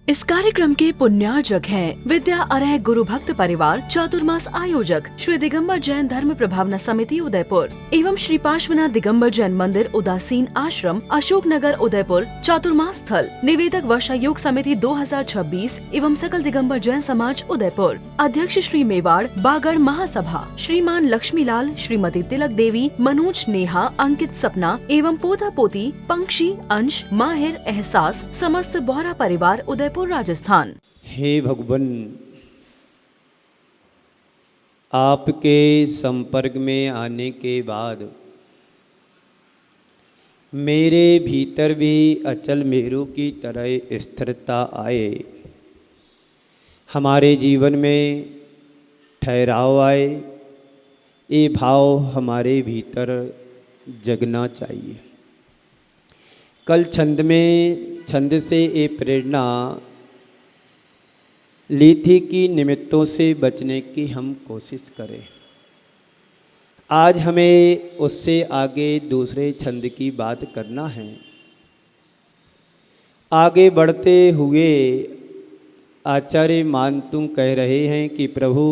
इस कार्यक्रम के पुण्यार्जक हैं विद्या अरह गुरु भक्त परिवार चातुर्मास आयोजक श्री दिगंबर जैन धर्म प्रभावना समिति उदयपुर एवं श्री पार्श्वनाथ दिगंबर जैन मंदिर उदासीन आश्रम अशोक नगर उदयपुर चातुर्मास स्थल निवेदक वर्षा योग समिति 2026 एवं सकल दिगंबर जैन समाज उदयपुर अध्यक्ष श्री मेवाड़ बागड़ महासभा श्रीमान लक्ष्मीलाल श्रीमती तिलक देवी मनोज नेहा अंकित सपना एवं पोता पोती पंक्षी अंश माहिर एहसास समस्त बोहरा परिवार उदयपुर राजस्थान। हे भगवान, आपके संपर्क में आने के बाद मेरे भीतर भी अचल मेरू की तरह स्थिरता आए, हमारे जीवन में ठहराव आए। ये भाव हमारे भीतर जगना चाहिए। कल छंद से ये प्रेरणा ली थी कि निमित्तों से बचने की हम कोशिश करें। आज हमें उससे आगे दूसरे छंद की बात करना है। आगे बढ़ते हुए आचार्य मानतुंग कह रहे हैं कि प्रभु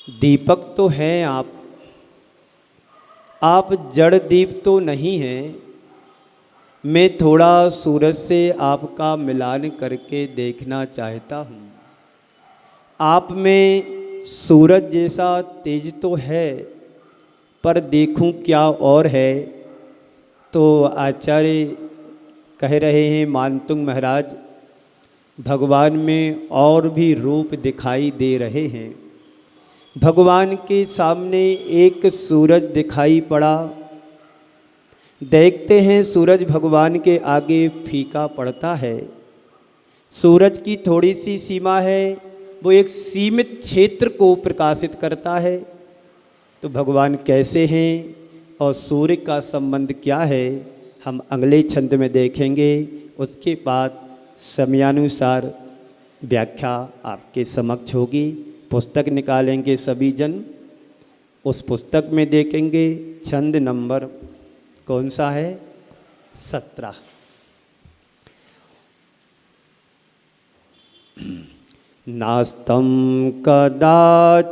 दीपक तो हैं आप जड़ दीप तो नहीं हैं। मैं थोड़ा सूरज से आपका मिलान करके देखना चाहता हूँ। आप में सूरज जैसा तेज तो है, पर देखूं क्या और है। तो आचार्य कह रहे हैं मानतुंग महाराज, भगवान में और भी रूप दिखाई दे रहे हैं। भगवान के सामने एक सूरज दिखाई पड़ा। देखते हैं सूरज भगवान के आगे फीका पड़ता है। सूरज की थोड़ी सी सीमा है, वो एक सीमित क्षेत्र को प्रकाशित करता है। तो भगवान कैसे हैं और सूर्य का संबंध क्या है, हम अगले छंद में देखेंगे। उसके बाद समयानुसार व्याख्या आपके समक्ष होगी। पुस्तक निकालेंगे सभी जन, उस पुस्तक में देखेंगे। छंद नंबर कौन सा है? 17। नास्तं कदाचिदुपयासि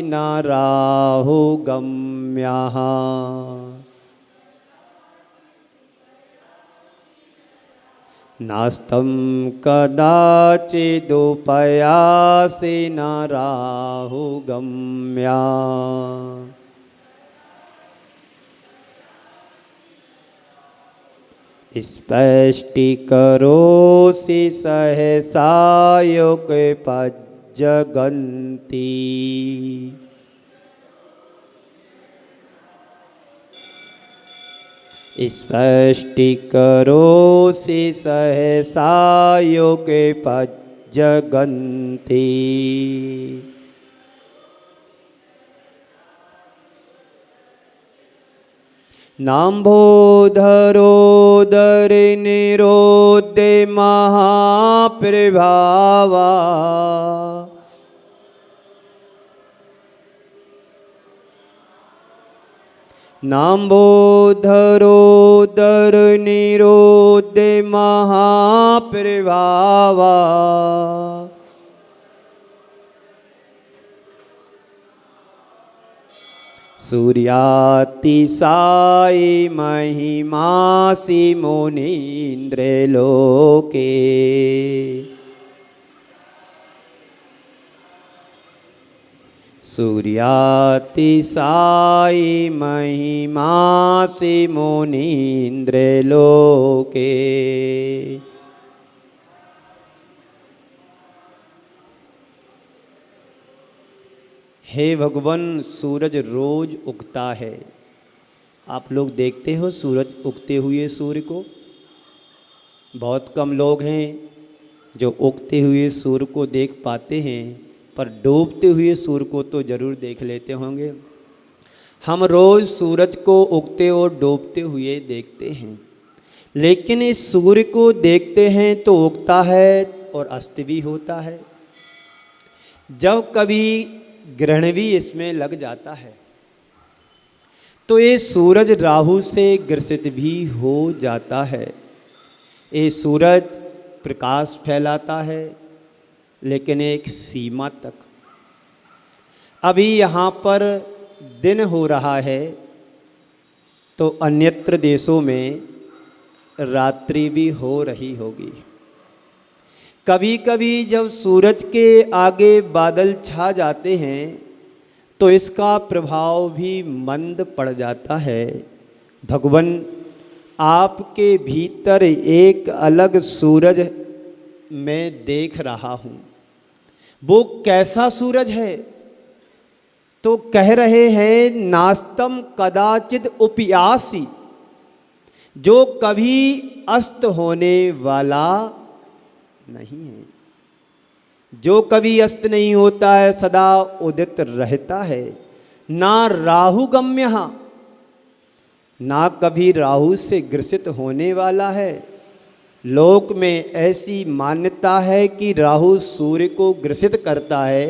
न राहु गम्यः नास्तं कदाचिदुपयासि न राहु गम्यः स्पष्टीकरोसि सहसायुगपज्जगन्ति स्पष्टीकरोसि सहसायुगपज्जगन्ति नाम्भोधरोदरे निरोधे महाप्रभावा नाम्भोधरोदर निरोधे महाप्रभावा सूर्यातिशायी महिमासि मुनीन्द्रलोके सूर्यातिशायी महिमासि मुनीन्द्रलोके हे भगवान, सूरज रोज उगता है। आप लोग देखते हो सूरज उगते हुए सूर्य को? बहुत कम लोग हैं जो उगते हुए सूर्य को देख पाते हैं, पर डूबते हुए सूर्य को तो ज़रूर देख लेते होंगे। हम रोज़ सूरज को उगते और डूबते हुए देखते हैं, लेकिन इस सूर्य को देखते हैं तो उगता है और अस्त भी होता है। जब कभी ग्रहण भी इसमें लग जाता है तो ये सूरज राहु से ग्रसित भी हो जाता है। ये सूरज प्रकाश फैलाता है, लेकिन एक सीमा तक। अभी यहाँ पर दिन हो रहा है तो अन्यत्र देशों में रात्रि भी हो रही होगी। कभी कभी जब सूरज के आगे बादल छा जाते हैं तो इसका प्रभाव भी मंद पड़ जाता है। भगवान आपके भीतर एक अलग सूरज मैं देख रहा हूँ। वो कैसा सूरज है? तो कह रहे हैं नास्तम कदाचित उपयासी, जो कभी अस्त होने वाला नहीं है, जो कभी अस्त नहीं होता है, सदा उदित रहता है। ना राहु गम्य, ना कभी राहु से ग्रसित होने वाला है। लोक में ऐसी मान्यता है कि राहु सूर्य को ग्रसित करता है,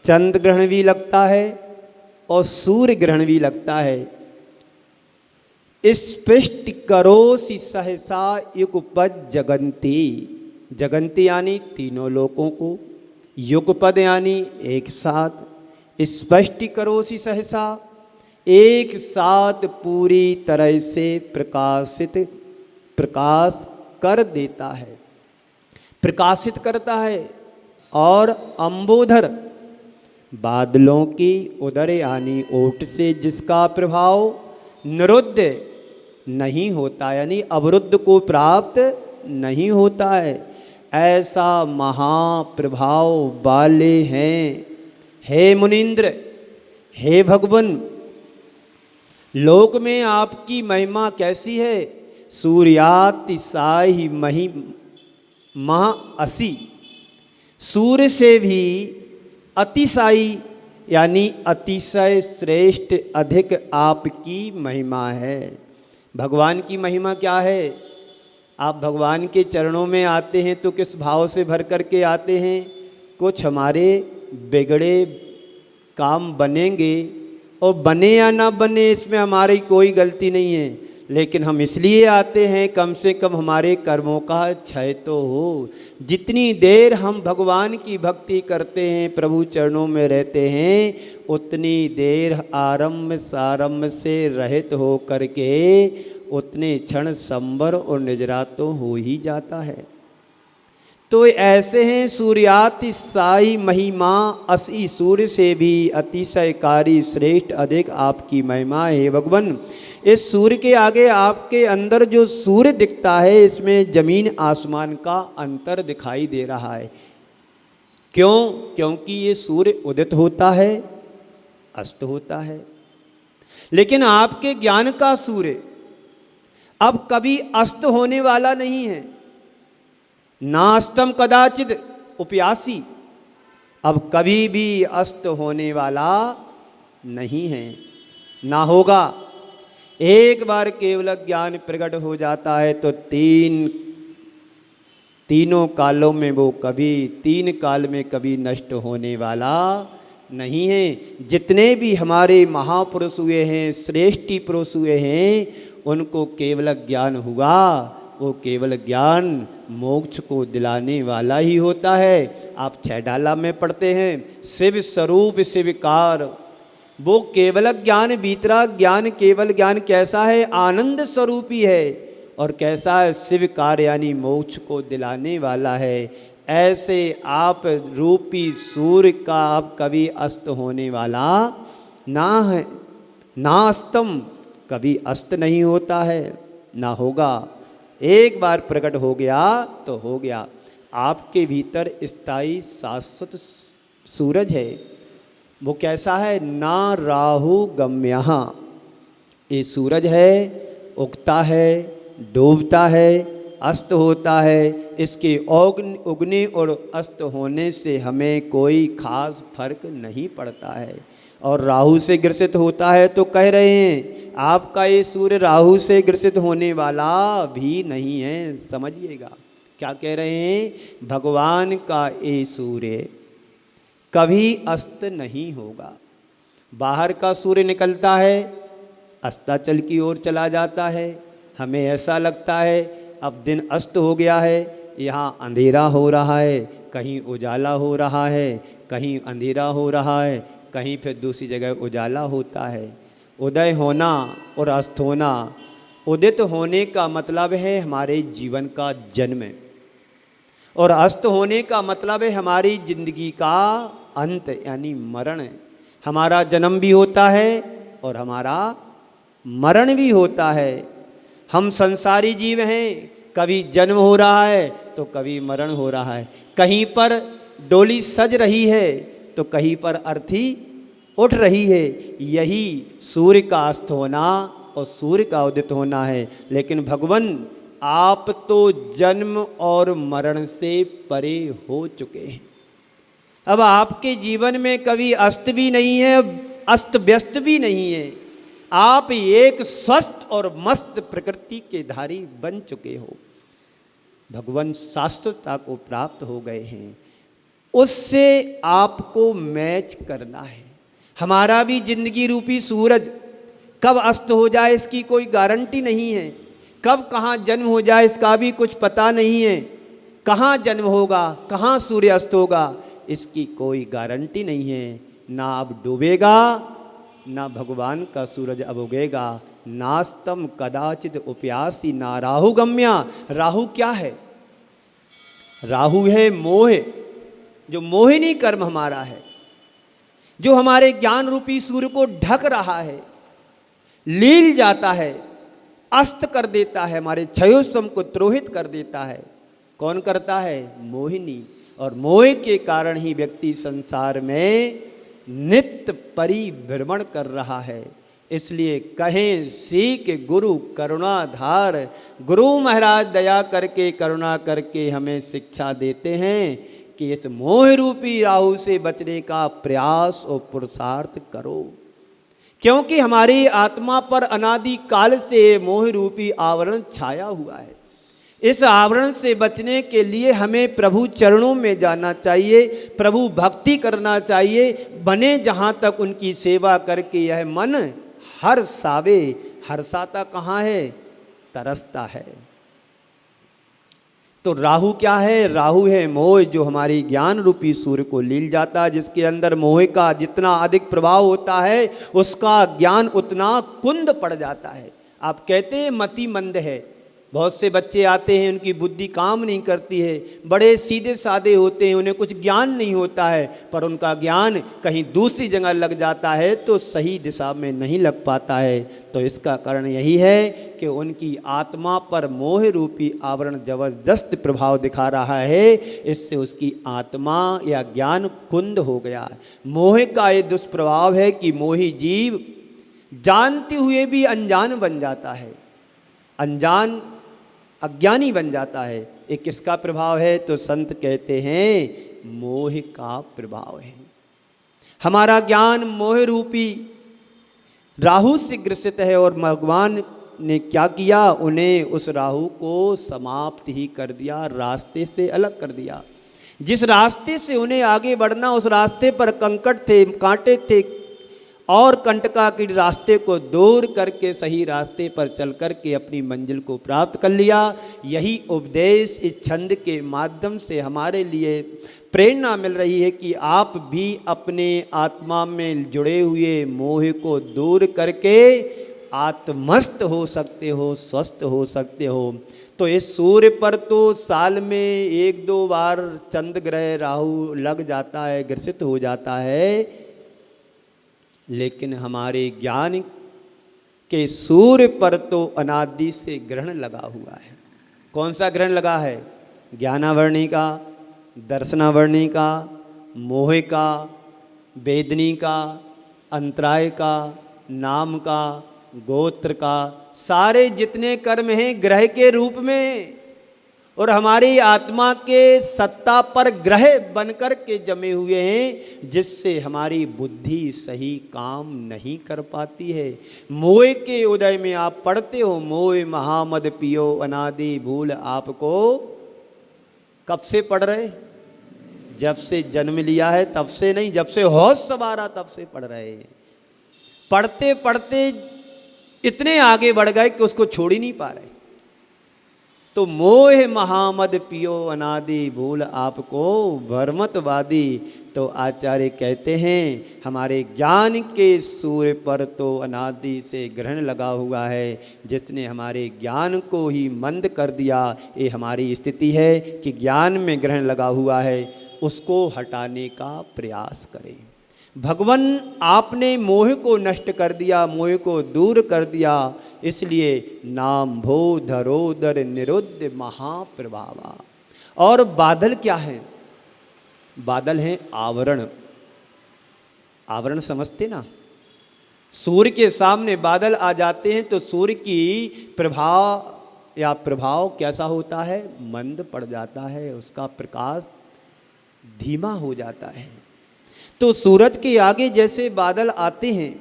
चंद्र ग्रहण भी लगता है और सूर्य ग्रहण भी लगता है। स्पष्ट करोसि सहसा युगपद जगंती, जगंती यानी तीनों लोकों को, युगपद यानी एक साथ, स्पष्ट करोसि सहसा एक साथ पूरी तरह से प्रकाश कर देता है, प्रकाशित करता है। और अंबोधर बादलों की उदर यानी ओट से जिसका प्रभाव निरुद्ध नहीं होता, यानी अवरुद्ध को प्राप्त नहीं होता है, ऐसा महाप्रभाव वाले हैं। हे मुनीन्द्र, हे भगवान, लोक में आपकी महिमा कैसी है? सूर्यातिशायी महा असी, सूर्य से भी अतिशायी यानी अतिशय श्रेष्ठ अधिक आपकी महिमा है। भगवान की महिमा क्या है? आप भगवान के चरणों में आते हैं तो किस भाव से भर करके आते हैं? कुछ हमारे बिगड़े काम बनेंगे, और बने या ना बने इसमें हमारी कोई गलती नहीं है, लेकिन हम इसलिए आते हैं कम से कम हमारे कर्मों का क्षय तो हो। जितनी देर हम भगवान की भक्ति करते हैं, प्रभु चरणों में रहते हैं, उतनी देर आरंभ सारंभ से रहित हो करके उतने क्षण संवर और निजरा तो हो ही जाता है। तो ऐसे हैं सूर्यातिशायी महिमा असी, सूर्य से भी अतिशयकारी श्रेष्ठ अधिक आपकी महिमा है। भगवान, इस सूर्य के आगे आपके अंदर जो सूर्य दिखता है, इसमें जमीन आसमान का अंतर दिखाई दे रहा है। क्यों? क्योंकि ये सूर्य उदित होता है, अस्त होता है, लेकिन आपके ज्ञान का सूर्य अब कभी अस्त होने वाला नहीं है। नास्तम कदाचित उपयासी, अब कभी भी अस्त होने वाला नहीं है, ना होगा। एक बार केवल ज्ञान प्रकट हो जाता है तो तीनों कालों में वो कभी, तीन काल में कभी नष्ट होने वाला नहीं है। जितने भी हमारे महापुरुष हुए हैं, श्रेष्ठी पुरुष हुए हैं, उनको केवल ज्ञान हुआ, वो केवल ज्ञान मोक्ष को दिलाने वाला ही होता है। आप 6 डाला में पढ़ते हैं, शिव स्वरूप शिवकार, वो केवल ज्ञान, भीतरा ज्ञान, केवल ज्ञान कैसा है? आनंद स्वरूपी है। और कैसा है? शिवकार यानी मोक्ष को दिलाने वाला है। ऐसे आप रूपी सूर्य का अब कभी अस्त होने वाला ना है, ना अस्तम, कभी अस्त नहीं होता है, ना होगा। एक बार प्रकट हो गया तो हो गया। आपके भीतर स्थायी शाश्वत सूरज है। वो कैसा है? ना राहु गम्यः, ये सूरज है, उगता है, डूबता है, अस्त होता है। इसके उगने और अस्त होने से हमें कोई खास फर्क नहीं पड़ता है। और राहु से ग्रसित होता है तो कह रहे हैं आपका ये सूर्य राहु से ग्रसित होने वाला भी नहीं है। समझिएगा क्या कह रहे हैं? भगवान का ये सूर्य कभी अस्त नहीं होगा। बाहर का सूर्य निकलता है, अस्ताचल की ओर चला जाता है, हमें ऐसा लगता है अब दिन अस्त हो गया है, यहाँ अंधेरा हो रहा है, कहीं उजाला हो रहा है, कहीं अंधेरा हो रहा है, कहीं फिर दूसरी जगह उजाला होता है। उदय होना और अस्त होना, उदित होने का मतलब है हमारे जीवन का जन्म, और अस्त होने का मतलब है हमारी जिंदगी का अंत यानी मरण। हमारा जन्म भी होता है और हमारा मरण भी होता है। हम संसारी जीव हैं, कभी जन्म हो रहा है तो कभी मरण हो रहा है। कहीं पर डोली सज रही है तो कहीं पर अर्थी उठ रही है। यही सूर्य का अस्त होना और सूर्य का उदित होना है। लेकिन भगवान आप तो जन्म और मरण से परे हो चुके हैं। अब आपके जीवन में कभी अस्त भी नहीं है, अस्त व्यस्त भी नहीं है। आप एक स्वस्थ और मस्त प्रकृति के धारी बन चुके हो। भगवान शाश्वतता को प्राप्त हो गए हैं, उससे आपको मैच करना है। हमारा भी जिंदगी रूपी सूरज कब अस्त हो जाए इसकी कोई गारंटी नहीं है, कब कहाँ जन्म हो जाए इसका भी कुछ पता नहीं है। कहाँ जन्म होगा, कहाँ सूर्य अस्त होगा, इसकी कोई गारंटी नहीं है। ना अब डूबेगा, ना भगवान का सूरज अब उगेगा। नास्तम कदाचित उपयासी ना राहु गम्या। राहु क्या है? राहु है मोह, जो मोहिनी कर्म हमारा है, जो हमारे ज्ञान रूपी सूर्य को ढक रहा है, लील जाता है, अस्त कर देता है, हमारे क्षयोत्सम को त्रोहित कर देता है। कौन करता है? मोहिनी। और मोह के कारण ही व्यक्ति संसार में नित्य परिभ्रमण कर रहा है। इसलिए कहें सीख गुरु करुणाधार, गुरु महाराज दया करके करुणा करके हमें शिक्षा देते हैं कि इस मोह रूपी राहु से बचने का प्रयास और पुरुषार्थ करो। क्योंकि हमारी आत्मा पर अनादि काल से मोह रूपी आवरण छाया हुआ है। इस आवरण से बचने के लिए हमें प्रभु चरणों में जाना चाहिए, प्रभु भक्ति करना चाहिए। बने जहाँ तक उनकी सेवा करके यह मन हर्षावे। हर्षाता कहाँ है? तरसता है। तो राहु क्या है? राहु है मोह, जो हमारी ज्ञान रूपी सूर्य को लील जाता है। जिसके अंदर मोह का जितना अधिक प्रभाव होता है उसका ज्ञान उतना कुंद पड़ जाता है। आप कहते हैं मति मंद है। बहुत से बच्चे आते हैं, उनकी बुद्धि काम नहीं करती है, बड़े सीधे साधे होते हैं, उन्हें कुछ ज्ञान नहीं होता है, पर उनका ज्ञान कहीं दूसरी जगह लग जाता है तो सही दिशा में नहीं लग पाता है। तो इसका कारण यही है कि उनकी आत्मा पर मोह रूपी आवरण जबरदस्त प्रभाव दिखा रहा है। इससे उसकी आत्मा या ज्ञान कुंद हो गया। मोह का ये दुष्प्रभाव है कि मोही जीव जानते हुए भी अनजान बन जाता है, अनजान अज्ञानी बन जाता है। ये किसका प्रभाव है? तो संत कहते हैं मोह का प्रभाव है। हमारा ज्ञान मोह रूपी राहु से ग्रसित है और भगवान ने क्या किया? उन्हें उस राहु को समाप्त ही कर दिया, रास्ते से अलग कर दिया। जिस रास्ते से उन्हें आगे बढ़ना, उस रास्ते पर कंकड़ थे, कांटे थे, और कंटका के रास्ते को दूर करके सही रास्ते पर चल करके अपनी मंजिल को प्राप्त कर लिया। यही उपदेश इस छंद के माध्यम से हमारे लिए प्रेरणा मिल रही है कि आप भी अपने आत्मा में जुड़े हुए मोह को दूर करके आत्मस्त हो सकते हो, स्वस्थ हो सकते हो। तो इस सूर्य पर तो साल में 1-2 बार चंद्र ग्रह राहु लग जाता है, ग्रसित हो जाता है, लेकिन हमारे ज्ञान के सूर्य पर तो अनादि से ग्रहण लगा हुआ है। कौन सा ग्रहण लगा है? ज्ञानावरणी का, दर्शनावरणी का, मोह का, वेदनी का, अंतराय का, नाम का, गोत्र का, सारे जितने कर्म हैं ग्रह के रूप में, और हमारी आत्मा के सत्ता पर ग्रह बनकर के जमे हुए हैं, जिससे हमारी बुद्धि सही काम नहीं कर पाती है। मोह के उदय में आप पढ़ते हो, मोह महामद पियो अनादि भूल आपको। कब से पढ़ रहे? जब से जन्म लिया है तब से नहीं, जब से होश सवारा तब से पढ़ रहे हैं। पढ़ते पढ़ते इतने आगे बढ़ गए कि उसको छोड़ ही नहीं पा रहे। तो मोह महामद पियो अनादि भूल आपको भरमतवादी। तो आचार्य कहते हैं हमारे ज्ञान के सूर्य पर तो अनादि से ग्रहण लगा हुआ है, जिसने हमारे ज्ञान को ही मंद कर दिया। ये हमारी स्थिति है कि ज्ञान में ग्रहण लगा हुआ है, उसको हटाने का प्रयास करें। भगवान आपने मोह को नष्ट कर दिया, मोह को दूर कर दिया, इसलिए नाम भो धरोदर निरुद्ध महाप्रभावा। और बादल क्या है? बादल हैं आवरण। आवरण समझते ना? सूर्य के सामने बादल आ जाते हैं तो सूर्य की प्रभाव कैसा होता है? मंद पड़ जाता है, उसका प्रकाश धीमा हो जाता है। तो सूरज के आगे जैसे बादल आते हैं,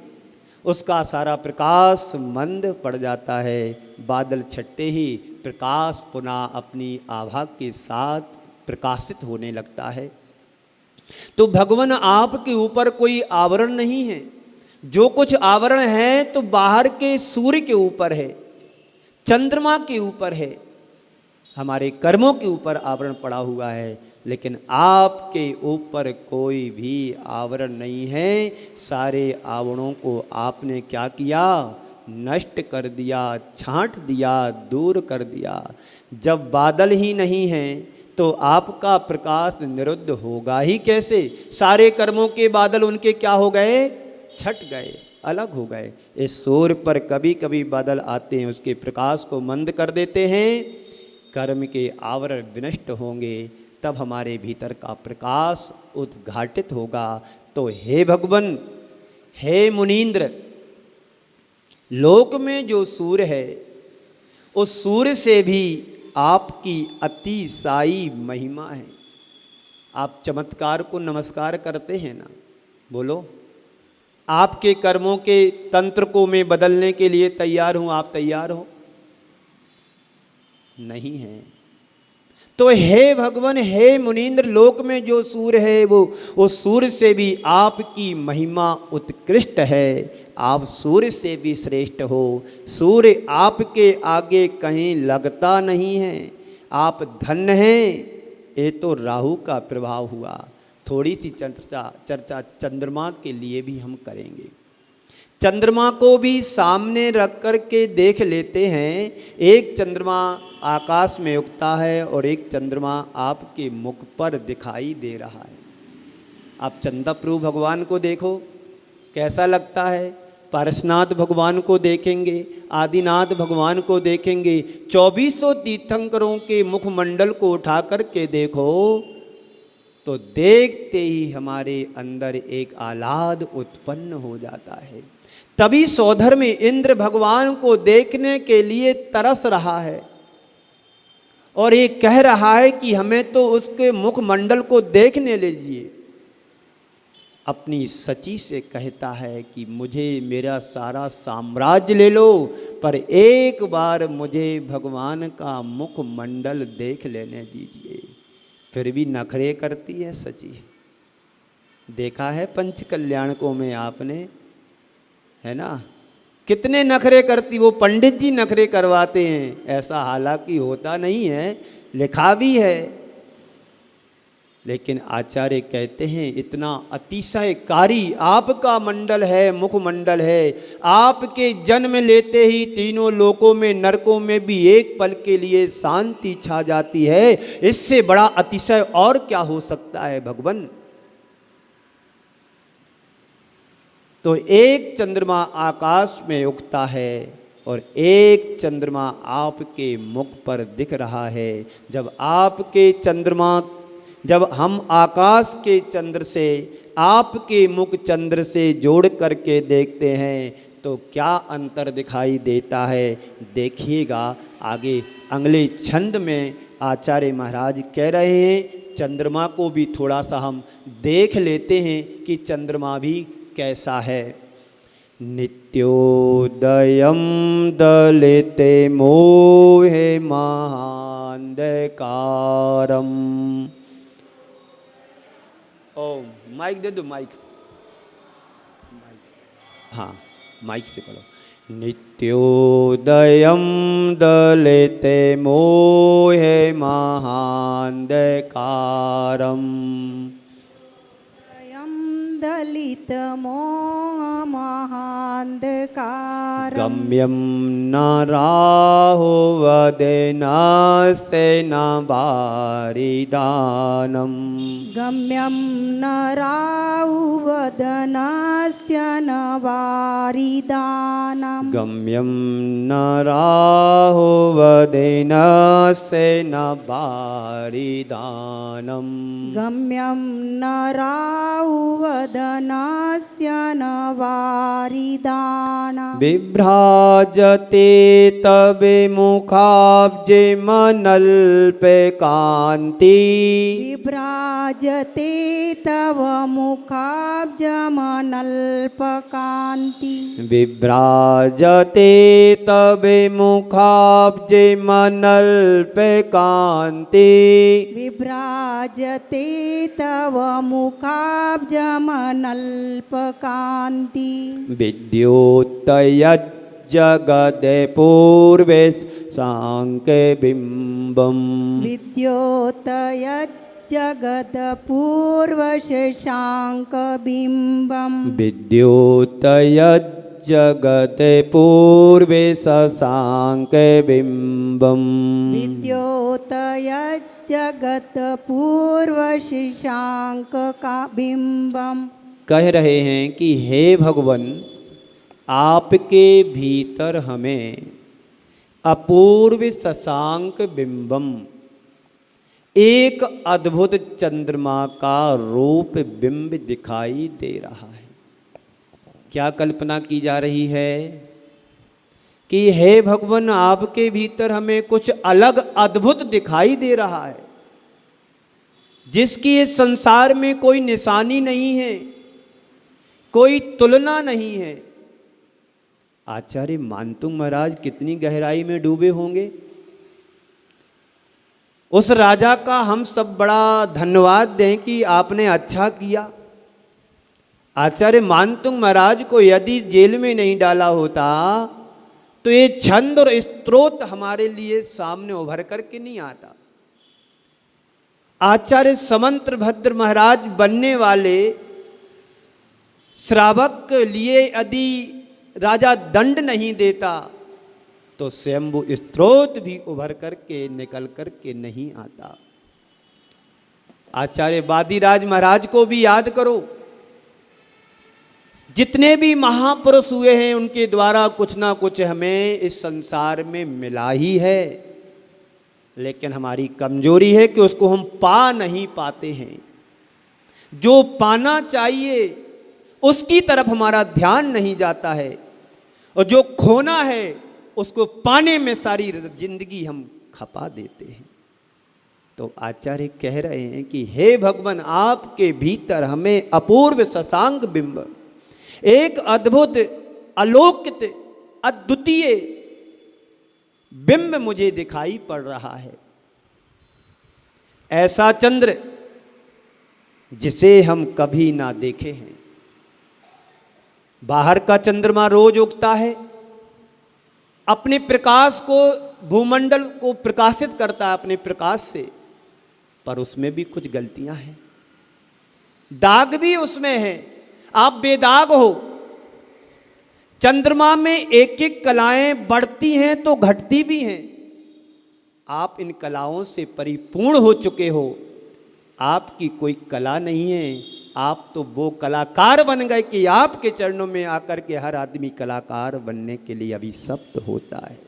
उसका सारा प्रकाश मंद पड़ जाता है। बादल छटते ही प्रकाश पुनः अपनी आभा के साथ प्रकाशित होने लगता है। तो भगवान आपके ऊपर कोई आवरण नहीं है। जो कुछ आवरण है तो बाहर के सूर्य के ऊपर है, चंद्रमा के ऊपर है, हमारे कर्मों के ऊपर आवरण पड़ा हुआ है, लेकिन आपके ऊपर कोई भी आवरण नहीं है। सारे आवरणों को आपने क्या किया? नष्ट कर दिया, छांट दिया, दूर कर दिया। जब बादल ही नहीं है तो आपका प्रकाश निरुद्ध होगा ही कैसे? सारे कर्मों के बादल उनके क्या हो गए? छट गए, अलग हो गए। इस सूर्य पर कभी कभी बादल आते हैं, उसके प्रकाश को मंद कर देते हैं। कर्म के आवरण विनष्ट होंगे, तब हमारे भीतर का प्रकाश उद्घाटित होगा। तो हे भगवान, हे मुनीन्द्र, लोक में जो सूर्य है उस सूर्य से भी आपकी अतिशायी महिमा है। आप चमत्कार को नमस्कार करते हैं ना? बोलो। आपके कर्मों के तंत्र को मैं बदलने के लिए तैयार हूं, आप तैयार हो? नहीं है। तो हे भगवान, हे मुनीन्द्र, लोक में जो सूर्य है वो सूर्य से भी आपकी महिमा उत्कृष्ट है। आप सूर्य से भी श्रेष्ठ हो। सूर्य आपके आगे कहीं लगता नहीं है। आप धन्य हैं। ये तो राहु का प्रभाव हुआ। थोड़ी सी चर्चा चंद्रमा के लिए भी हम करेंगे। चंद्रमा को भी सामने रख कर के देख लेते हैं। एक चंद्रमा आकाश में उगता है और एक चंद्रमा आपके मुख पर दिखाई दे रहा है। आप चंद्रप्रभु भगवान को देखो, कैसा लगता है? पारसनाथ भगवान को देखेंगे, आदिनाथ भगवान को देखेंगे, 2400 तीर्थंकरों के मुखमंडल को उठा करके देखो तो देखते ही हमारे अंदर एक आह्लाद उत्पन्न हो जाता है। तभी सौधर में इंद्र भगवान को देखने के लिए तरस रहा है और ये कह रहा है कि हमें तो उसके मुखमंडल को देखने लीजिए। अपनी सची से कहता है कि मुझे मेरा सारा साम्राज्य ले लो, पर एक बार मुझे भगवान का मुखमंडल देख लेने दीजिए। फिर भी नखरे करती है सची। देखा है पंच कल्याणकों में आपने, है ना? कितने नखरे करती, वो पंडित जी नखरे करवाते हैं। ऐसा हालांकि होता नहीं है, लिखा भी है, लेकिन आचार्य कहते हैं इतना अतिशयकारी आपका मंडल है, मुखमंडल है। आपके जन्म लेते ही तीनों लोकों में, नरकों में भी एक पल के लिए शांति छा जाती है। इससे बड़ा अतिशय और क्या हो सकता है भगवान? तो एक चंद्रमा आकाश में उगता है और एक चंद्रमा आपके मुख पर दिख रहा है। जब हम आकाश के चंद्र से आपके मुख चंद्र से जोड़ करके देखते हैं तो क्या अंतर दिखाई देता है, देखिएगा। आगे अगले छंद में आचार्य महाराज कह रहे हैं, चंद्रमा को भी थोड़ा सा हम देख लेते हैं कि चंद्रमा भी कैसा है। नित्योदयम दलिते मोहे महांधकारम। ओ माइक दे दो, माइक। हाँ, माइक से पढ़ो। नित्योदयं दलिते मोहे महान्धकारम् अयं दलितमोहमहान्धकारम् गम्यं न राहो वदनस्य न वारिदानम् गम्यं न राहुवदनस्य न वारिदानम् गम्यं न राहो वदनस्य न वारिदानम् गम्यं न राहुवदनस्य न वारिदानम् बिभ्राजते तवे मुखाब्जे मनल्पे कान्ति विभ्राजते तव मुखाब्जमनल्पकान्ति विभ्राजते तवे मुखाब्जे मनल्पे कान्ति विभ्राजते तव मुखाब्जमनल्पकान्ति विद्योत्तयज्जगदे पूर्वे साङ्ख्यबिम्बम् विद्योतयज्जगदपूर्वशशाङ्कबिम्बम् विद्योत्तयज्जगदे पूर्वे शशाङ्कबिम्बम् विद्योतयज्जगत्पूर्वशशाङ्कबिम्बम्। कह रहे हैं कि हे भगवान, आपके भीतर हमें अपूर्व शशांक बिंबम, एक अद्भुत चंद्रमा का रूप बिंब दिखाई दे रहा है। क्या कल्पना की जा रही है कि हे भगवान, आपके भीतर हमें कुछ अलग अद्भुत दिखाई दे रहा है, जिसकी इस संसार में कोई निशानी नहीं है, कोई तुलना नहीं है। आचार्य मानतुंग महाराज कितनी गहराई में डूबे होंगे। उस राजा का हम सब बड़ा धन्यवाद दें कि आपने अच्छा किया। आचार्य मानतुंग महाराज को यदि जेल में नहीं डाला होता तो ये छंद और स्तोत्र हमारे लिए सामने उभर करके नहीं आता। आचार्य समंत्र भद्र महाराज बनने वाले श्रावक के लिए यदि राजा दंड नहीं देता तो स्वयंभू स्त्रोत भी उभर करके निकल करके नहीं आता। आचार्य वादीराज महाराज को भी याद करो। जितने भी महापुरुष हुए हैं उनके द्वारा कुछ ना कुछ हमें इस संसार में मिला ही है, लेकिन हमारी कमजोरी है कि उसको हम पा नहीं पाते हैं। जो पाना चाहिए उसकी तरफ हमारा ध्यान नहीं जाता है, और जो खोना है उसको पाने में सारी जिंदगी हम खपा देते हैं। तो आचार्य कह रहे हैं कि हे भगवान, आपके भीतर हमें अपूर्व शशांक बिंब, एक अद्भुत अलौकिक अद्वितीय बिंब मुझे दिखाई पड़ रहा है। ऐसा चंद्र जिसे हम कभी ना देखे हैं। बाहर का चंद्रमा रोज उगता है, अपने प्रकाश को, भूमंडल को प्रकाशित करता है अपने प्रकाश से, पर उसमें भी कुछ गलतियां हैं, दाग भी उसमें है। आप बेदाग हो। चंद्रमा में एक एक कलाएं बढ़ती हैं तो घटती भी हैं। आप इन कलाओं से परिपूर्ण हो चुके हो। आपकी कोई कला नहीं है, आप तो वो कलाकार बन गए कि आपके चरणों में आकर के हर आदमी कलाकार बनने के लिए अभिशप्त होता है,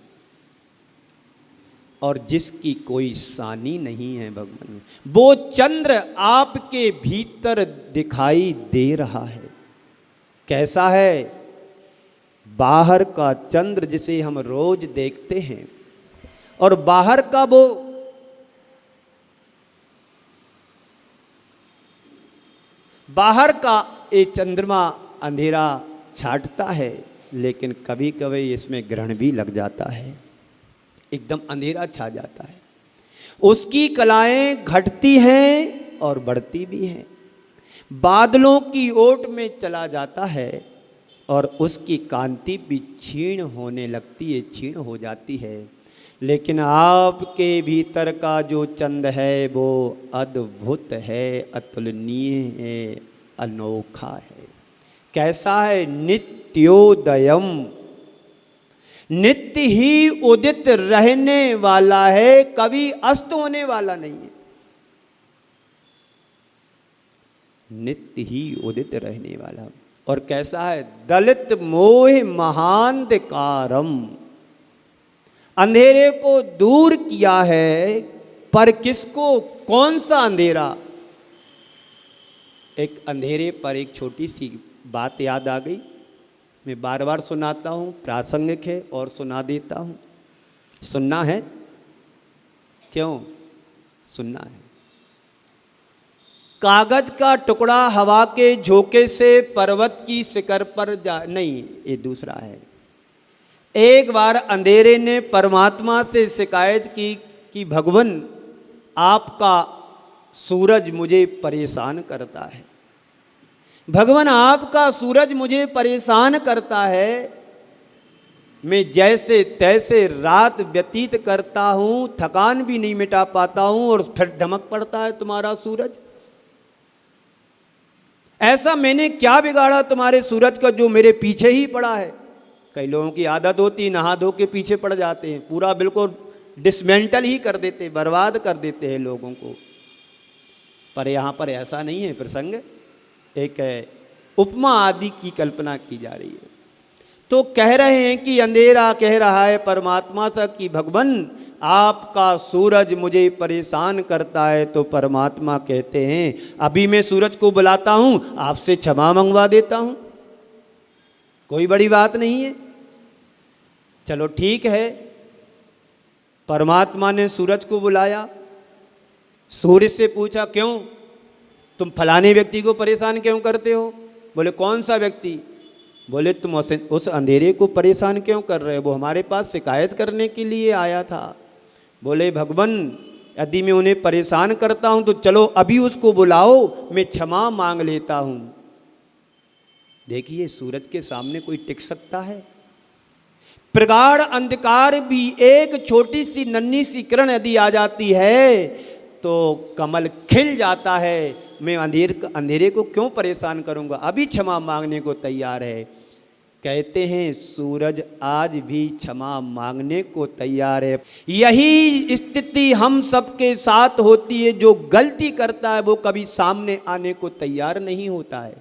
और जिसकी कोई सानी नहीं है भगवान, वो चंद्र आपके भीतर दिखाई दे रहा है। कैसा है? बाहर का चंद्र जिसे हम रोज देखते हैं, और बाहर का वो बाहर का ये चंद्रमा अंधेरा छाटता है, लेकिन कभी कभी इसमें ग्रहण भी लग जाता है, एकदम अंधेरा छा जाता है। उसकी कलाएं घटती हैं और बढ़ती भी हैं। बादलों की ओट में चला जाता है और उसकी कांति भी क्षीण होने लगती है, क्षीण हो जाती है। लेकिन आपके भीतर का जो चंद है वो अद्भुत है, अतुलनीय है, अनोखा है। कैसा है? नित्योदयम, नित्य ही उदित रहने वाला है, कभी अस्त होने वाला नहीं है। नित्य ही उदित रहने वाला। और कैसा है? दलित मोह महांधकारम, अंधेरे को दूर किया है। पर किसको? कौन सा अंधेरा? एक अंधेरे पर एक छोटी सी बात याद आ गई, मैं बार बार सुनाता हूँ, प्रासंगिक है और सुना देता हूँ। सुनना है? क्यों सुनना है? कागज का टुकड़ा हवा के झोंके से पर्वत की शिखर पर जा नहीं, ये दूसरा है। एक बार अंधेरे ने परमात्मा से शिकायत की कि भगवान आपका सूरज मुझे परेशान करता है, भगवान आपका सूरज मुझे परेशान करता है, मैं जैसे तैसे रात व्यतीत करता हूँ, थकान भी नहीं मिटा पाता हूँ और फिर ढमक पड़ता है तुम्हारा सूरज। ऐसा मैंने क्या बिगाड़ा तुम्हारे सूरज का जो मेरे पीछे ही पड़ा है? कई लोगों की आदत होती, नहा धो के पीछे पड़ जाते हैं, पूरा बिल्कुल डिसमेंटल ही कर देते, बर्बाद कर देते हैं लोगों को। पर यहाँ पर ऐसा नहीं है प्रसंग, एक उपमा आदि की कल्पना की जा रही है। तो कह रहे हैं कि अंधेरा कह रहा है परमात्मा से कि भगवान आपका सूरज मुझे परेशान करता है। तो परमात्मा कहते हैं अभी मैं सूरज को बुलाता हूं, आपसे क्षमा मंगवा देता हूं, कोई बड़ी बात नहीं है। चलो ठीक है। परमात्मा ने सूरज को बुलाया, सूर्य से पूछा क्यों तुम फलाने व्यक्ति को परेशान क्यों करते हो? बोले कौन सा व्यक्ति? बोले तुम उस अंधेरे को परेशान क्यों कर रहे हो? वो हमारे पास शिकायत करने के लिए आया था। बोले भगवान यदि मैं उन्हें परेशान करता हूं तो चलो अभी उसको बुलाओ, मैं क्षमा मांग लेता हूं। देखिए सूरज के सामने कोई टिक सकता है? प्रगाढ़ अंधकार भी एक छोटी सी नन्ही सी किरण यदि आ जाती है तो कमल खिल जाता है। मैं अंधेरे को क्यों परेशान करूंगा? अभी क्षमा मांगने को तैयार है। कहते हैं सूरज आज भी क्षमा मांगने को तैयार है। यही स्थिति हम सबके साथ होती है। जो गलती करता है वो कभी सामने आने को तैयार नहीं होता है,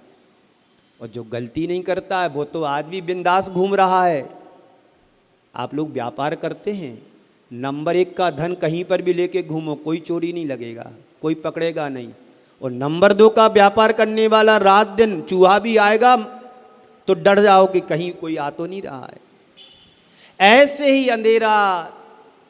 और जो गलती नहीं करता है वो तो आज भी बिंदास घूम रहा है। आप लोग व्यापार करते हैं, नंबर 1 का धन कहीं पर भी लेके घूमो, कोई चोरी नहीं लगेगा, कोई पकड़ेगा नहीं। और नंबर 2 का व्यापार करने वाला रात दिन चूहा भी आएगा तो डर जाओ कि कहीं कोई आ तो नहीं रहा है। ऐसे ही अंधेरा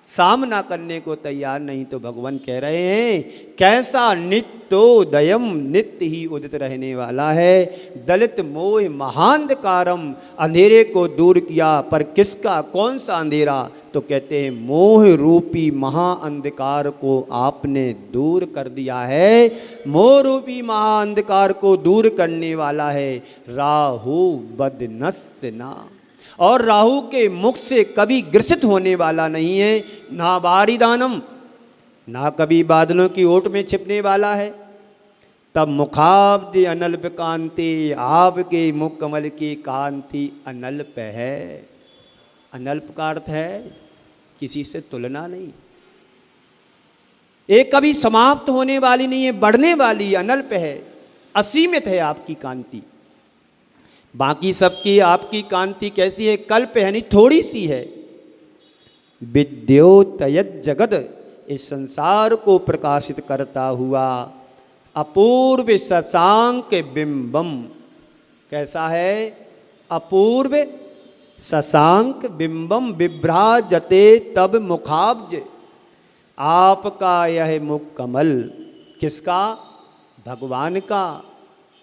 सामना करने को तैयार नहीं। तो भगवान कह रहे हैं कैसा नित्योदयम, नित्य ही उदित रहने वाला है। दलित मोह महांधकारम, अंधेरे को दूर किया। पर किसका? कौन सा अंधेरा? तो कहते हैं मोह रूपी महाअंधकार को आपने दूर कर दिया है। मोह रूपी महाअंधकार को दूर करने वाला है राहु बदनस्ना, और राहु के मुख से कभी ग्रसित होने वाला नहीं है। ना बारिदानम, ना कभी बादलों की ओट में छिपने वाला है। तब मुखाब्ज अनल्प कांति, आपके मुख कमल की कांति अनल्प है। अनल्प का अर्थ है किसी से तुलना नहीं, ये कभी समाप्त होने वाली नहीं है, बढ़ने वाली, अनल्प है, असीमित है आपकी कांति। बाकी सबकी आपकी कांति कैसी है? कल्प है, यानी थोड़ी सी है। विद्योतयत जगत, इस संसार को प्रकाशित करता हुआ अपूर्व शशांक बिंबम। कैसा है? अपूर्व शशांक बिंबम विभ्राजते तब मुखाब्ज। आपका यह मुख कमल, किसका? भगवान का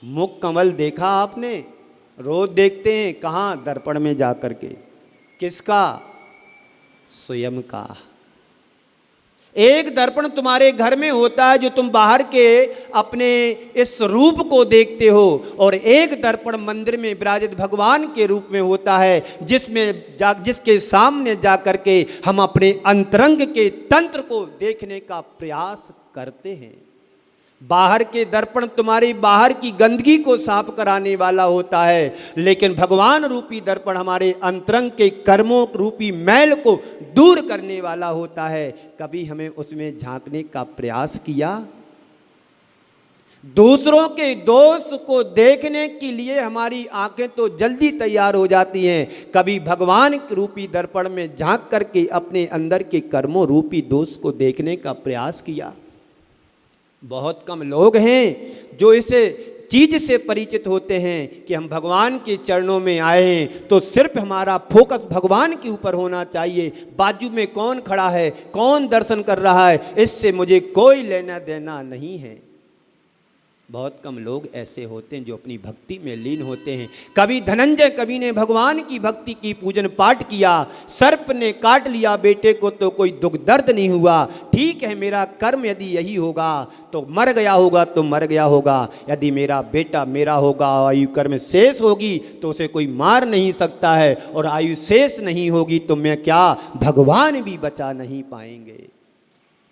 मुख कमल देखा आपने? रोज देखते हैं, कहाँ? दर्पण में जाकर के। किसका? स्वयं का। एक दर्पण तुम्हारे घर में होता है जो तुम बाहर के अपने इस रूप को देखते हो, और एक दर्पण मंदिर में विराजित भगवान के रूप में होता है जिसके सामने जा करके हम अपने अंतरंग के तंत्र को देखने का प्रयास करते हैं। बाहर के दर्पण तुम्हारी बाहर की गंदगी को साफ कराने वाला होता है, लेकिन भगवान रूपी दर्पण हमारे अंतरंग के कर्मों रूपी मैल को दूर करने वाला होता है। कभी हमें उसमें झांकने का प्रयास किया? दूसरों के दोष को देखने के लिए हमारी आंखें तो जल्दी तैयार हो जाती हैं, कभी भगवान रूपी दर्पण में झांक करके अपने अंदर के कर्मों रूपी दोष को देखने का प्रयास किया? बहुत कम लोग हैं जो इस चीज से परिचित होते हैं कि हम भगवान के चरणों में आए हैं तो सिर्फ हमारा फोकस भगवान के ऊपर होना चाहिए। बाजू में कौन खड़ा है, कौन दर्शन कर रहा है, इससे मुझे कोई लेना देना नहीं है। बहुत कम लोग ऐसे होते हैं जो अपनी भक्ति में लीन होते हैं। कभी धनंजय कवि ने भगवान की भक्ति की, पूजन पाठ किया, सर्प ने काट लिया बेटे को तो कोई दुख दर्द नहीं हुआ। ठीक है, मेरा कर्म यदि यही होगा तो मर गया होगा तो मर गया होगा, यदि मेरा बेटा मेरा होगा, आयु कर्म शेष होगी तो उसे कोई मार नहीं सकता है, और आयु शेष नहीं होगी तो मैं क्या, भगवान भी बचा नहीं पाएंगे।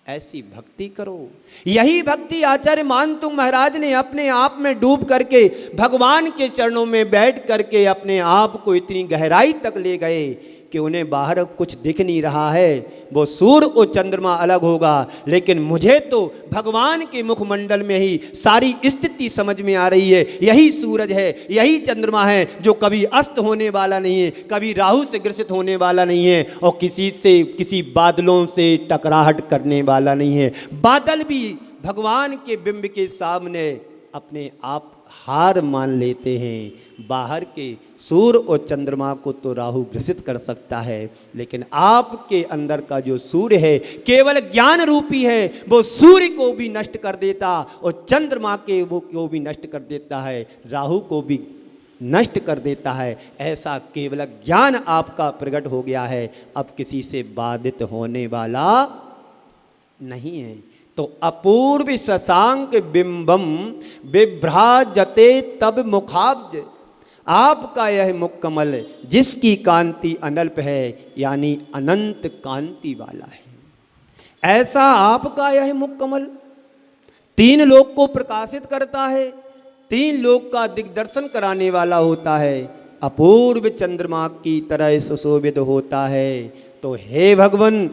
ऐसी भक्ति करो। यही भक्ति आचार्य मानतुंग महाराज ने अपने आप में डूब करके भगवान के चरणों में बैठ करके अपने आप को इतनी गहराई तक ले गए कि उन्हें बाहर कुछ दिख नहीं रहा है। वो सूर्य और चंद्रमा अलग होगा, लेकिन मुझे तो भगवान के मुखमंडल में ही सारी स्थिति समझ में आ रही है। यही सूरज है, यही चंद्रमा है जो कभी अस्त होने वाला नहीं है, कभी राहु से ग्रसित होने वाला नहीं है, और किसी बादलों से टकराहट करने वाला नहीं है। बादल भी भगवान के बिंब के सामने अपने आप हार मान लेते हैं। बाहर के सूर्य और चंद्रमा को तो राहु ग्रसित कर सकता है, लेकिन आपके अंदर का जो सूर्य है केवल ज्ञान रूपी है, वो सूर्य को भी नष्ट कर देता और चंद्रमा को भी नष्ट कर देता है, राहु को भी नष्ट कर देता है। ऐसा केवल ज्ञान आपका प्रकट हो गया है, अब किसी से बाधित होने वाला नहीं है। तो अपूर्व शशांक बिंबम विभ्राजते तब मुखाब्ज, आपका यह मुख कमल जिसकी कांति अनल्प है, यानी अनंत कांति वाला है। ऐसा आपका यह मुख कमल 3 लोक को प्रकाशित करता है, 3 लोक का दिग्दर्शन कराने वाला होता है, अपूर्व चंद्रमा की तरह सुशोभित होता है। तो हे भगवन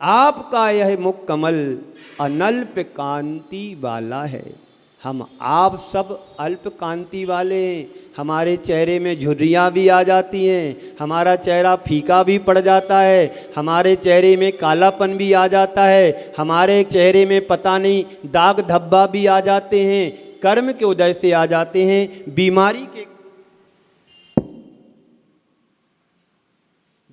आपका यह मुख कमल अनल्प कांति वाला है। हम आप सब अल्प कांति वाले हैं, हमारे चेहरे में झुर्रियाँ भी आ जाती हैं, हमारा चेहरा फीका भी पड़ जाता है, हमारे चेहरे में कालापन भी आ जाता है, हमारे चेहरे में पता नहीं दाग धब्बा भी आ जाते हैं, कर्म के उदय से आ जाते हैं,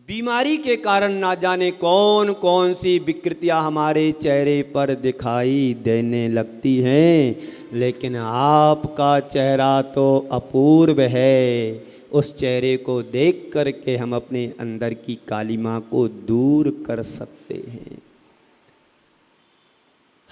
बीमारी के कारण ना जाने कौन कौन सी विकृतियां हमारे चेहरे पर दिखाई देने लगती हैं, लेकिन आपका चेहरा तो अपूर्व है। उस चेहरे को देख करके हम अपने अंदर की कालिमा को दूर कर सकते हैं।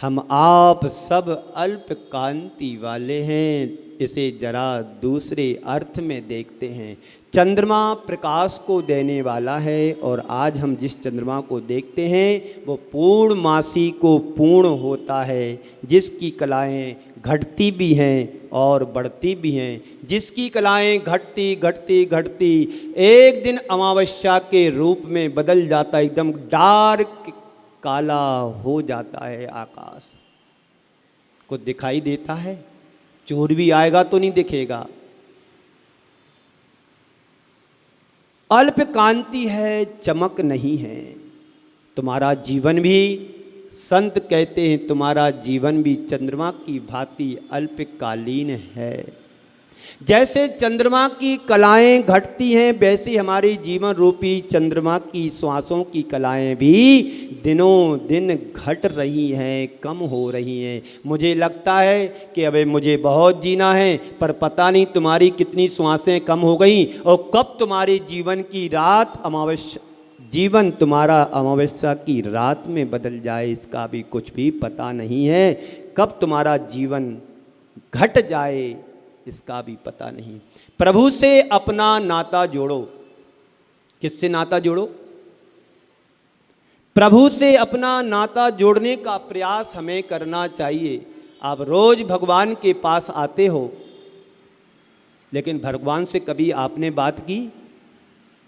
हम आप सब अल्प कांति वाले हैं। इसे जरा दूसरे अर्थ में देखते हैं। चंद्रमा प्रकाश को देने वाला है, और आज हम जिस चंद्रमा को देखते हैं वो पूर्णमासी को पूर्ण होता है, जिसकी कलाएं घटती भी हैं और बढ़ती भी हैं, जिसकी कलाएं घटती घटती घटती एक दिन अमावस्या के रूप में बदल जाता है, एकदम डार्क काला हो जाता है। आकाश को दिखाई देता है, चोर भी आएगा तो नहीं दिखेगा। अल्प कांति है, चमक नहीं है। तुम्हारा जीवन भी, संत कहते हैं तुम्हारा जीवन भी चंद्रमा की भांति अल्पकालीन है। जैसे चंद्रमा की कलाएं घटती हैं, वैसे हमारे जीवन रूपी चंद्रमा की श्वासों की कलाएं भी दिनों दिन घट रही हैं, कम हो रही हैं। मुझे लगता है कि अबे मुझे बहुत जीना है, पर पता नहीं तुम्हारी कितनी श्वासें कम हो गई और कब तुम्हारे जीवन की रात अमावस्या जीवन तुम्हारा अमावस्या की रात में बदल जाए इसका भी कुछ भी पता नहीं है। कब तुम्हारा जीवन घट जाए इसका भी पता नहीं। प्रभु से अपना नाता जोड़ो। किससे नाता जोड़ो? प्रभु से अपना नाता जोड़ने का प्रयास हमें करना चाहिए। आप रोज भगवान के पास आते हो, लेकिन भगवान से कभी आपने बात की?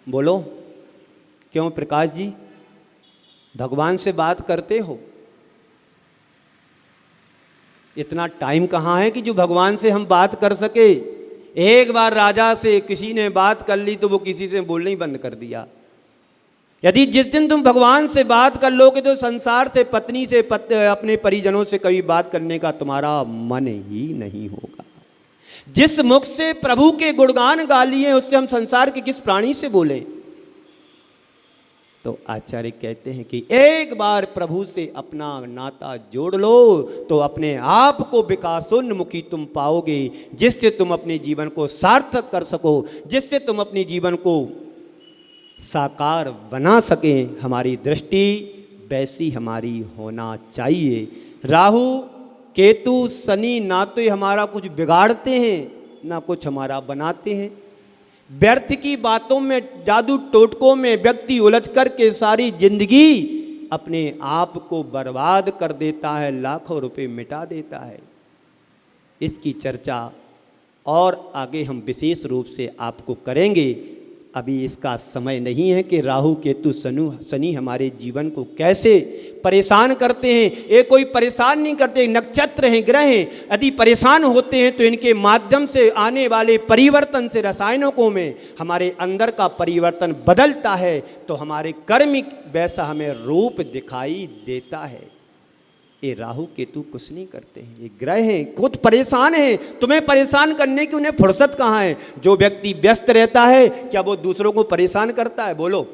बोलो, क्यों प्रकाश जी? भगवान से बात करते हो? इतना टाइम कहाँ है कि जो भगवान से हम बात कर सके। एक बार राजा से किसी ने बात कर ली तो वो किसी से बोलना ही बंद कर दिया। यदि जिस दिन तुम भगवान से बात कर लोगे तो संसार से, पत्नी से, अपने परिजनों से कभी बात करने का तुम्हारा मन ही नहीं होगा। जिस मुख से प्रभु के गुणगान गा लिए उससे हम संसार के किस प्राणी से बोले? तो आचार्य कहते हैं कि एक बार प्रभु से अपना नाता जोड़ लो तो अपने आप को विकासोन्मुखी तुम पाओगे, जिससे तुम अपने जीवन को सार्थक कर सको, जिससे तुम अपने जीवन को साकार बना सकें। हमारी दृष्टि वैसी हमारी होना चाहिए। राहु केतु शनि ना तो हमारा कुछ बिगाड़ते हैं ना कुछ हमारा बनाते हैं। व्यर्थ की बातों में, जादू टोटकों में व्यक्ति उलझ कर के सारी जिंदगी अपने आप को बर्बाद कर देता है, लाखों रुपए मिटा देता है। इसकी चर्चा और आगे हम विशेष रूप से आपको करेंगे। अभी इसका समय नहीं है कि राहु केतु शनि हमारे जीवन को कैसे परेशान करते हैं। ये कोई परेशान नहीं करते, नक्षत्र हैं, ग्रह हैं। यदि परेशान होते हैं तो इनके माध्यम से आने वाले परिवर्तन से, रसायनों में हमारे अंदर का परिवर्तन बदलता है तो हमारे कर्म वैसा हमें रूप दिखाई देता है। ये राहु केतु कुछ नहीं करते हैं, ये ग्रह हैं, खुद परेशान हैं। तुम्हें परेशान करने की उन्हें फुर्सत कहाँ है? जो व्यक्ति व्यस्त रहता है क्या वो दूसरों को परेशान करता है? बोलो,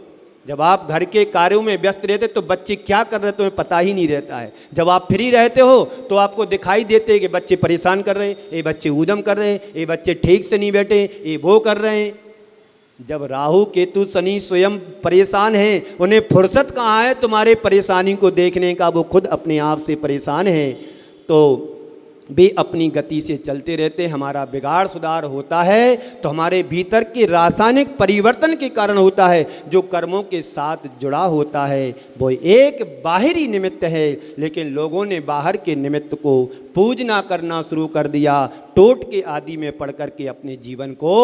जब आप घर के कार्यों में व्यस्त रहते तो बच्चे क्या कर रहे हैं तुम्हें पता ही नहीं रहता है। जब आप फ्री रहते हो तो आपको दिखाई देते हैं कि बच्चे परेशान कर रहे हैं, ये बच्चे ऊधम कर रहे हैं, ये बच्चे ठीक से नहीं बैठे, ये वो कर रहे हैं। जब राहु केतु शनि स्वयं परेशान हैं, उन्हें फुर्सत कहाँ है तुम्हारे परेशानी को देखने का? वो खुद अपने आप से परेशान हैं तो वे अपनी गति से चलते रहते। हमारा बिगाड़ सुधार होता है तो हमारे भीतर के रासायनिक परिवर्तन के कारण होता है। जो कर्मों के साथ जुड़ा होता है वो एक बाहरी निमित्त है, लेकिन लोगों ने बाहर के निमित्त को पूजना करना शुरू कर दिया। टोट के आदि में पढ़ कर के अपने जीवन को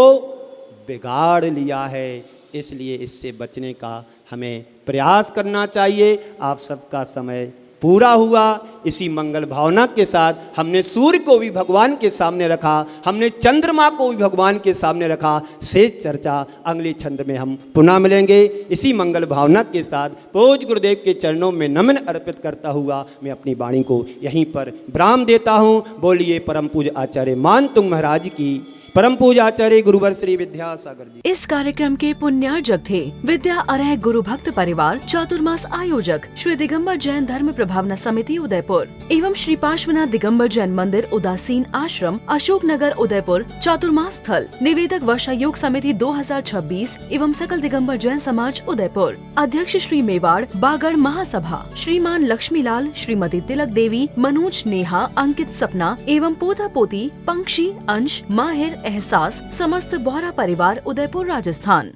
बिगाड़ लिया है। इसलिए इससे बचने का हमें प्रयास करना चाहिए। आप सबका समय पूरा हुआ। इसी मंगल भावना के साथ हमने सूर्य को भी भगवान के सामने रखा, हमने चंद्रमा को भी भगवान के सामने रखा। शेष चर्चा अगले छंद में हम पुनः मिलेंगे। इसी मंगल भावना के साथ पूज्य गुरुदेव के चरणों में नमन अर्पित करता हुआ मैं अपनी वाणी को यहीं पर विराम देता हूँ। बोलिए परम पूज्य आचार्य मानतुंग महाराज की, परम पूज्य आचार्य गुरुवर श्री विद्यासागर जी। इस कार्यक्रम के पुण्यार्जक थे विद्या अरह गुरु भक्त परिवार चातुर्मास आयोजक श्री दिगंबर जैन धर्म प्रभावना समिति उदयपुर एवं श्री पार्श्वनाथ दिगंबर जैन मंदिर उदासीन आश्रम अशोक नगर उदयपुर चातुर्मास स्थल निवेदक वर्षा योग समिति 2026 एवं सकल दिगंबर जैन समाज उदयपुर। अध्यक्ष श्री मेवाड़ बागड़ महासभा श्रीमान लक्ष्मीलाल, श्रीमती तिलक देवी, मनोज, नेहा, अंकित, सपना एवं पोता पोती, पंक्षी, अंश, माहिर, एहसास, समस्त बोहरा परिवार उदयपुर राजस्थान।